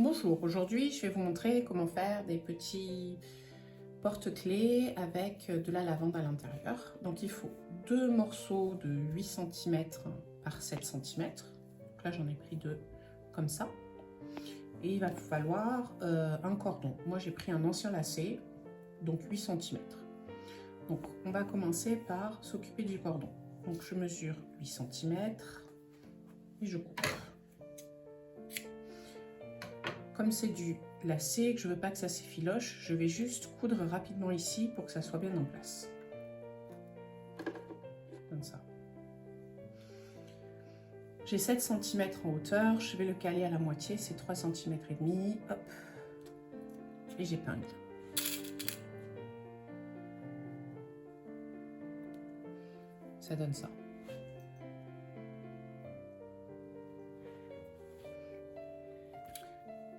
Bonjour, aujourd'hui je vais vous montrer comment faire des petits porte-clés avec de la lavande à l'intérieur. Donc il faut deux morceaux de 8 cm par 7 cm. Donc là j'en ai pris deux comme ça. Et il va vous falloir un cordon. Moi j'ai pris un ancien lacet, donc 8 cm. Donc on va commencer par s'occuper du cordon. Donc je mesure 8 cm et je coupe. Comme c'est du lacet, que je ne veux pas que ça s'effiloche, je vais juste coudre rapidement ici pour que ça soit bien en place. Comme ça. J'ai 7 cm en hauteur, je vais le caler à la moitié, c'est 3 cm et demi. Hop. Et j'épingle. Ça donne ça.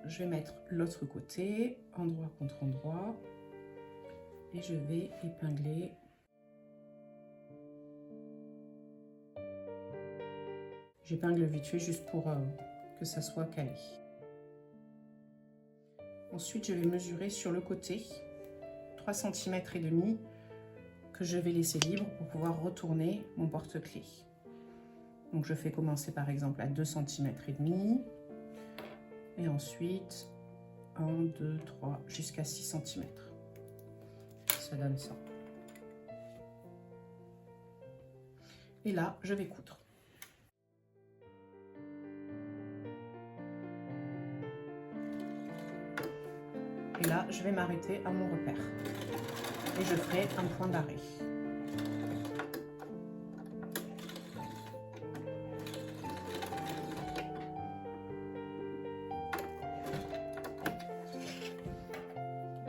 Je vais mettre l'autre côté, endroit contre endroit, et je vais épingler. J'épingle vite fait juste pour que ça soit calé. Ensuite, je vais mesurer sur le côté 3 cm et demi que je vais laisser libre pour pouvoir retourner mon porte-clés. Donc je fais commencer par exemple à 2 cm et demi. Et ensuite 1, 2, 3 jusqu'à 6 cm. Ça donne ça. Et là, je vais coudre. Et là, je vais m'arrêter à mon repère. Et je ferai un point d'arrêt.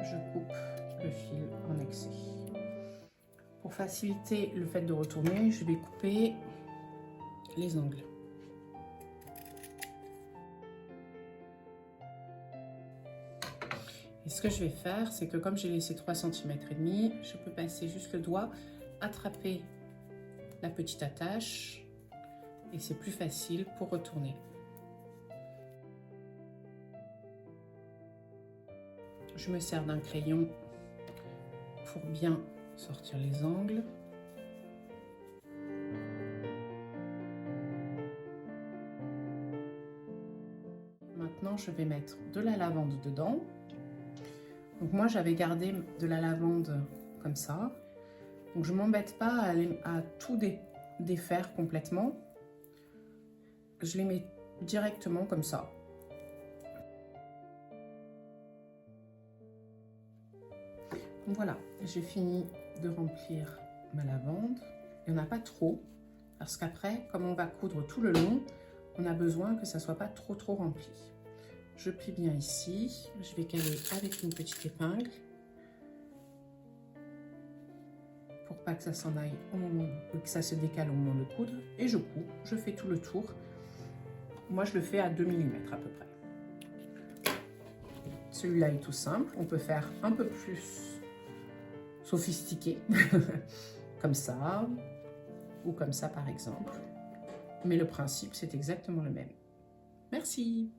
Je coupe le fil en excès. Pour faciliter le fait de retourner, je vais couper les angles. Et ce que je vais faire, c'est que comme j'ai laissé 3 cm et demi, je peux passer juste le doigt, attraper la petite attache et c'est plus facile pour retourner. Je me sers d'un crayon pour bien sortir les angles. Maintenant, je vais mettre de la lavande dedans. Donc moi, j'avais gardé de la lavande comme ça. Donc je ne m'embête pas à tout défaire complètement. Je les mets directement comme ça. Donc voilà, j'ai fini de remplir ma lavande. Il n'y en a pas trop, parce qu'après, comme on va coudre tout le long, on a besoin que ça ne soit pas trop rempli. Je plie bien ici, je vais caler avec une petite épingle, pour pas que ça s'en aille au moment, que ça se décale au moment de coudre, et je couds, je fais tout le tour. Moi je le fais à 2 mm à peu près. Celui-là est tout simple, on peut faire un peu plus sophistiqué, comme ça, ou comme ça par exemple. Mais le principe, c'est exactement le même. Merci!